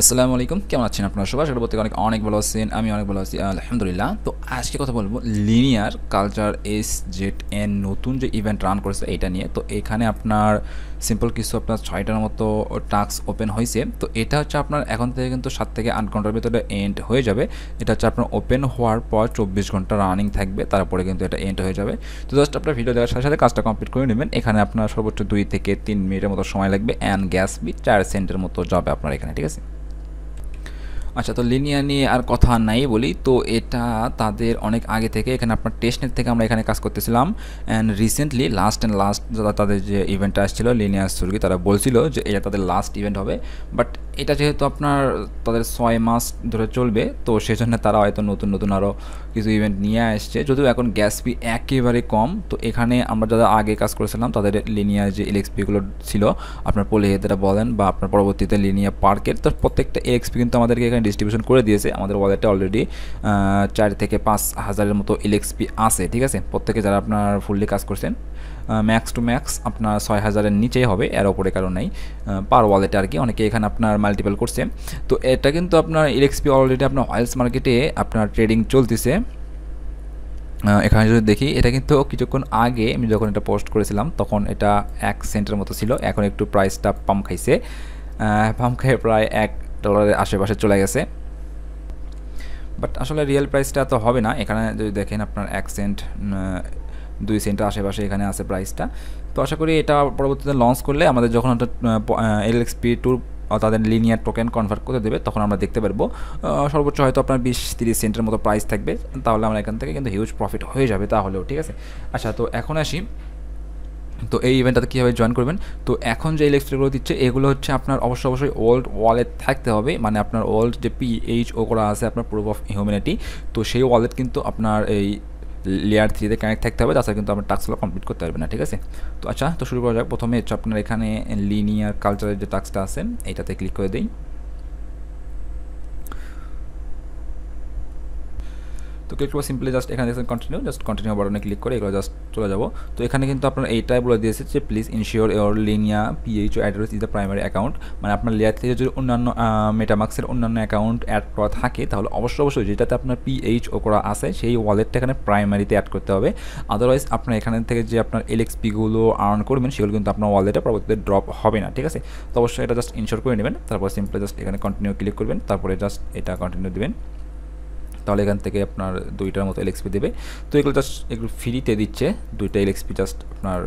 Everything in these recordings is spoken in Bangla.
আসসালামু আলাইকুম, কেমন আছেন আপনারা সবাই? আশা করি প্রত্যেকে অনেক ভালো আছেন। আমি অনেক ভালো আছি আলহামদুলিল্লাহ। তো আজকে কথা বলব লিনিয়ার কালচার SZN নতুন যে ইভেন্ট রান করেছে এইটা নিয়ে। তো এখানে আপনার সিম্পল কিছু আপনার ৬টার মতো টাস্ক ওপেন হয়েছে। তো এটা হচ্ছে আপনার এখন থেকে কিন্তু ৭ থেকে ৮ ঘন্টার ভিতরে এন্ড হয়ে যাবে। এটা হচ্ছে আপনার ওপেন হওয়ার পর ২৪ ঘন্টা রানিং থাকবে, তারপরে কিন্তু এটা এন্ড হয়ে যাবে। তো জাস্ট আপনার ভিডিও দেখার সাথে সাথে কাজটা কমপ্লিট করে নেবেন। এখানে আপনার সর্বোচ্চ ২ থেকে ৩ মিনিটের মতো সময় লাগবে অ্যান্ড গ্যাস বি ৪ সেন্টের মতো যাবে আপনার এখানে, ঠিক আছে? আচ্ছা, তো লিনিয়ার নিয়ে আর কথা নাই বলি। তো এটা তাদের অনেক আগে থেকে এখানে আপনার টেস্টনেট থেকে আমরা এখানে কাজ করতেছিলাম অ্যান্ড রিসেন্টলি লাস্ট তাদের যে ইভেন্টটা আসছিল লিনিয়ার সুরগি, তারা বলছিল যে এটা তাদের লাস্ট ইভেন্ট হবে। বাট এটা যেহেতু আপনার তাদের ৬ মাস ধরে চলবে, তো সেজন্য তারা হয়তো নতুন নতুন আরও কিছু ইভেন্ট নিয়ে আসছে, যদিও এখন গ্যাস ফি একেবারে কম। তো এখানে আমরা যারা আগে কাজ করেছিলাম তাদের লিনিয়ার যে এলএক্সপিগুলো ছিল, আপনার পলিহেদেরা বলেন বা আপনার পরবর্তীতে লিনিয়ার পার্কের, তো প্রত্যেকটা এলএক্সপি কিন্তু আমাদেরকে এখানে ডিস্ট্রিবিউশন করে দিয়েছে। আমাদের ওয়ালেটে অলরেডি ৪ থেকে ৫ হাজারের মতো এলএক্সপি আছে, ঠিক আছে? প্রত্যেকে যারা আপনার ফুললি কাজ করছেন, ম্যাক্স টু ম্যাক্স আপনার ৬ হাজারের নিচেই হবে, এর ওপরে কারণ নাই পার ওয়ালেটে আর কি। অনেকে এখানে আপনার মাল্টিপল করছে। তো এটা কিন্তু আপনার এলএক্সপি অলরেডি আপনার ওয়াইলস মার্কেটে আপনার ট্রেডিং চলতেছে। এখানে যদি দেখি, এটা কিন্তু কিছুক্ষণ আগে আমি যখন এটা পোস্ট করেছিলাম তখন এটা ১ সেন্টের মতো ছিল। এখন একটু প্রাইসটা পাম্প খাইছে, পাম্প খেয়ে প্রায় $১ আশেপাশে চলে গেছে। বাট আসলে রিয়েল প্রাইসটা তো হবে না। এখানে যদি দেখেন আপনার ১ সেন্ট ২ সেন্টের আশেপাশে এখানে আছে প্রাইসটা। তো আশা করি এটা পরবর্তীতে লঞ্চ করলে আমাদের যখন একটা LXP2 তাদের লিনিয়ার টোকেন কনভার্ট করে দেবে, তখন আমরা দেখতে পারবো সর্বোচ্চ হয়তো আপনার ২০-৩০ সেন্টের মতো প্রাইস থাকবে। তাহলে আমরা এখান থেকে কিন্তু হিউজ প্রফিট হয়ে যাবে তাহলেও, ঠিক আছে? আচ্ছা, তো এখন আসি, তো এই ইভেন্টটাতে কীভাবে জয়েন করবেন। তো এখন যে এলএক্সপিগুলো দিচ্ছে এগুলো হচ্ছে আপনার অবশ্যই ওল্ড ওয়ালেট থাকতে হবে, মানে আপনার ওল্ড যে PHO করা আছে আপনার প্রুফ অফ হিউম্যানিটি, তো সেই ওয়ালেট কিন্তু আপনার এই লেয়ার 3-তে কানেক্ট থাকতে হবে, তাছাড়া কিন্তু আপনার টাস্কগুলো কমপ্লিট করতে পারবে না, ঠিক আছে? তো আচ্ছা, তো শুরু করা যাক। প্রথমে হচ্ছে আপনার এখানে লিনিয়ার কালচারের যে টাস্কটা আছে এইটাতে ক্লিক করে দিই। তো ক্লিক করবো সিম্পলি, জাস্ট এখানে দেখছেন কন্টিনিউ, জাস্ট কন্টিনিউ বাটনে ক্লিক করে এগুলো জাস্ট চলে যাবো। তো এখানে কিন্তু আপনার এইটাই বলে দিয়েছে যে please ensure your Linea PHO address is the primary account, মানে আপনার লেয়ার থেকে যদি অন্যান্য মেটামাক্সের অন্যান্য অ্যাকাউন্ট অ্যাড করা থাকে তাহলে অবশ্যই যেটাতে আপনার PHO করা আছে সেই ওয়ালেটটা এখানে প্রাইমারিতে অ্যাড করতে হবে। আদারওয়াইজ আপনার এখানে থেকে যে আপনার LXPগুলো আর্ন করবেন সেগুলো কিন্তু আপনার ওয়ালেটে পরবর্তীতে ড্রপ হবে না, ঠিক আছে? তো অবশ্যই এটা জাস্ট ইনশিওর করে নেবেন। তারপর সিম্পলি জাস্ট এখানে কন্টিনিউ ক্লিক করবেন, তারপরে জাস্ট এটা কন্টিনিউ দেবেন। তাহলে এখান থেকে আপনার ২টার মতো LXP দেবে। তো এগুলো জাস্ট এগুলো ফ্রিতে দিচ্ছে ২টা LXP জাস্ট আপনার।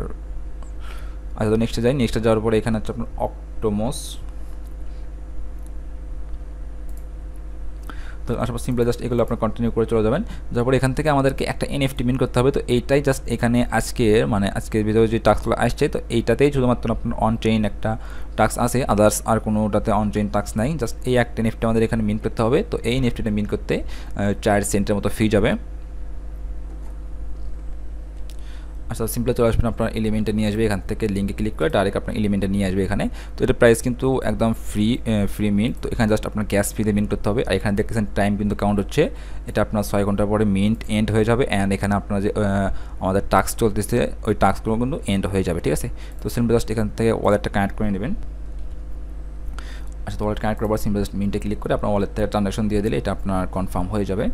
আচ্ছা, তো নেক্সটে যাই। নেক্সটে যাওয়ার পরে এখানে হচ্ছে আপনার অক্টোমস। তো আশেপাশে সিম্পলি জাস্ট এগুলো আপনার কন্টিনিউ করে চলে যাবেন। তারপরে এখান থেকে আমাদেরকে একটা NFT মিন করতে হবে। তো এইটাই জাস্ট এখানে আজকের ভিডিও যে টাস্কগুলো আসছে, তো এইটাতেই শুধুমাত্র আপনার অন চেইন একটা টাস্ক আছে, আদার্স আর কোনোটাতে অন চেইন টাস্ক নাই। জাস্ট এই একটা NFT আমাদের এখানে মিন করতে হবে। তো এই NFTটা মিন করতে ৪ সেন্টের মতো ফি যাবে। আচ্ছা, সিম্পলি চলে আসবেন, আপনার এলিমেন্টে নিয়ে আসবে। এখান থেকে লিঙ্কে ক্লিক করে ডাইরেক্ট আপনার এলিমেন্টে নিয়ে আসবে এখানে। তো এটা প্রাইস কিন্তু একদম ফ্রি মিন্ট। তো এখানে জাস্ট আপনার গ্যাস ফ্রিতে মিন্ট করতে হবে। আর এখানে দেখতেছেন টাইম কিন্তু কাউন্ট হচ্ছে, এটা আপনার ৬ ঘন্টার পরে মিন্ট এন্ড হয়ে যাবে। অ্যান্ড এখানে আপনার যে আমাদের টাস্ক চলতেছে ওই টাস্কগুলো কিন্তু এন্ড হয়ে যাবে, ঠিক আছে? তো সিম্পলি জাস্ট এখান থেকে ওয়ালেটটা কানেক্ট করে নেবেন। আচ্ছা, তো ওয়ালেট কানেক্ট করার পর সিম্পলি জাস্ট মিন্টে ক্লিক করে আপনার ওয়ালেট থেকে ট্রানজাকশন দিয়ে দিলে এটা আপনার কনফার্ম হয়ে যাবে।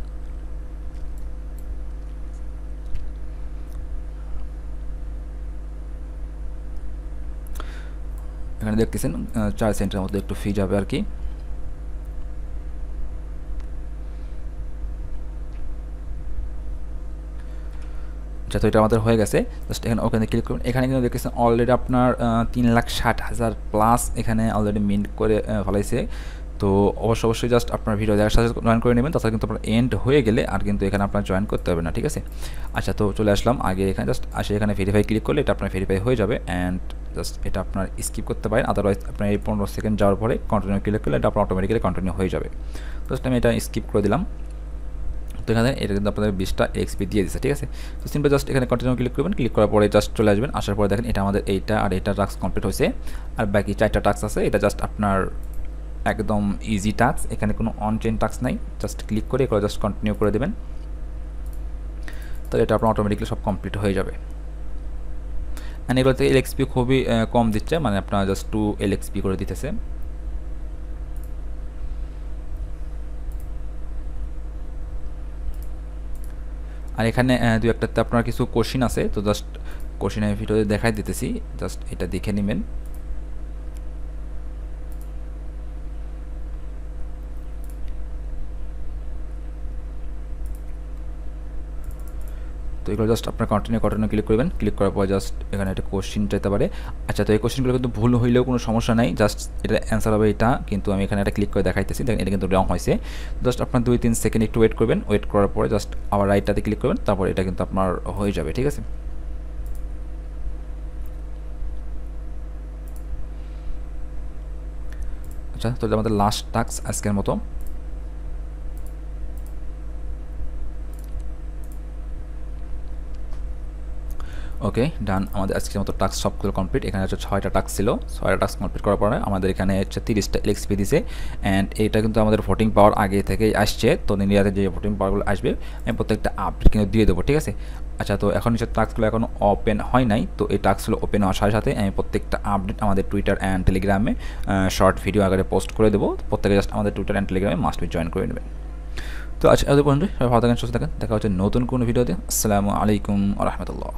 এখানে দেখতেছেন ৪ সেন্টের মতো একটু ফি যাবে আর কি। আচ্ছা, তো এটা আমাদের হয়ে গেছে। জাস্ট এখানে ওখানে ক্লিক করুন। এখানে কিন্তু দেখতেছেন অলরেডি আপনার ৩,৬০,০০০ প্লাস এখানে অলরেডি মিন্ট করে ফেলাইছে। তো অবশ্যই জাস্ট আপনার ভিডিও দেখার সাথে জয়েন করে নেবেন, তাছাড়া কিন্তু আপনার এন্ড হয়ে গেলে আর কিন্তু এখানে আপনার জয়েন করতে হবে না, ঠিক আছে? আচ্ছা, তো চলে আসলাম আগে এখানে, জাস্ট আসে এখানে ভেরিফাই ক্লিক করলে এটা আপনার ভেরিফাই হয়ে যাবে। অ্যান্ড জাস্ট এটা আপনার স্কিপ করতে পারেন, আদারওয়াইজ আপনার এই ১৫ সেকেন্ড যাওয়ার পরে কন্টিনিউ ক্লিক করলে এটা আপনার অটোমেটিক্যালি কন্টিনিউ হয়ে যাবে। জাস্ট আমি এটা স্কিপ করে দিলাম। তো এখানে এটা কিন্তু আপনাদের ২০টা XP দিয়ে দিচ্ছে, ঠিক আছে? তো সিম্পল জাস্ট এখানে কন্টিনিউ ক্লিক করবেন। ক্লিক করার পরে জাস্ট চলে আসবেন। আসার পরে দেখেন এটা আমাদের এইটা আর এটা টাস্ক কমপ্লিট হয়েছে। আর বাকি ৪টা টাস্ক আছে, এটা জাস্ট আপনার একদম ইজি টাস্ক, এখানে কোনো অন চেইন টাস্ক নাই। জাস্ট ক্লিক করে এগুলো জাস্ট কন্টিনিউ করে দেবেন, তাহলে এটা আপনার অটোমেটিকলি সব কমপ্লিট হয়ে যাবে। অ্যান্ড এগুলোতে LXP খুবই কম দিচ্ছে, মানে আপনার জাস্ট 2 LXP করে দিতেছে। আর এখানে দু একটাতে আপনার কিছু কোশ্চিন আছে, তো জাস্ট কোশ্চিন আমি ভিডিওতে দেখাই দিতেছি, জাস্ট এটা দেখে নেবেন। তো এগুলো জাস্ট আপনার কন্টিনিউ ক্লিক করবেন, ক্লিক করার পর জাস্ট এখানে একটা কোশ্চিন চাইতে পারে। আচ্ছা, তো এই কোশ্চিনগুলো কিন্তু ভুল হইলেও কোনো সমস্যা নাই, জাস্ট এটা অ্যান্সার হবে এটা, কিন্তু আমি এখানে একটা ক্লিক করে দেখাইতেছি, দেখেন এটা কিন্তু রং হয়েছে। জাস্ট আপনার 2-3 সেকেন্ড একটু ওয়েট করবেন, ওয়েট করার পরে জাস্ট আবার রাইটটাতে ক্লিক করবেন, তারপর এটা কিন্তু আপনার হয়ে যাবে, ঠিক আছে। আচ্ছা, তো এটা আমাদের লাস্ট টাস্ক আজকের মতো। ওকে, ডান। আমাদের আজকের মতো টাস্ক সবগুলো কমপ্লিট। এখানে হচ্ছে 6টা টাস্ক ছিল, 6টা টাস্ক কমপ্লিট করার পরে আমাদের এখানে হচ্ছে 30টা এলএক্সপি দিছে। অ্যান্ড এটা কিন্তু আমাদের ভোটিং পাওয়ার আগে থেকেই আসছে, তো ইন্ডিয়াতে যে ভোটিং পাওয়ারগুলো আসবে আমি প্রত্যেকটা আপডেট কিন্তু দিয়ে দেবো, ঠিক আছে। আচ্ছা, তো এখন হচ্ছে টাস্কগুলো এখনও ওপেন হয় নাই, তো এই টাস্কগুলো ওপেন হওয়ার সাথে সাথে আমি প্রত্যেকটা আপডেট আমাদের টুইটার অ্যান্ড টেলিগ্রামে শর্ট ভিডিও আকারে পোস্ট করে দেবো। প্রত্যেকে জাস্ট আমাদের টুইটার অ্যান্ড টেলিগ্রামে মাস্ট বি জয়েন করে নেবেন। তো আচ্ছা, এত পর্যন্ত সবাই ভালো থাকেন, সুস্থ থাকেন, দেখা হচ্ছে নতুন কোনো ভিডিওতে। আসসালামু আলাইকুম ওয়া রাহমাতুল্লাহ।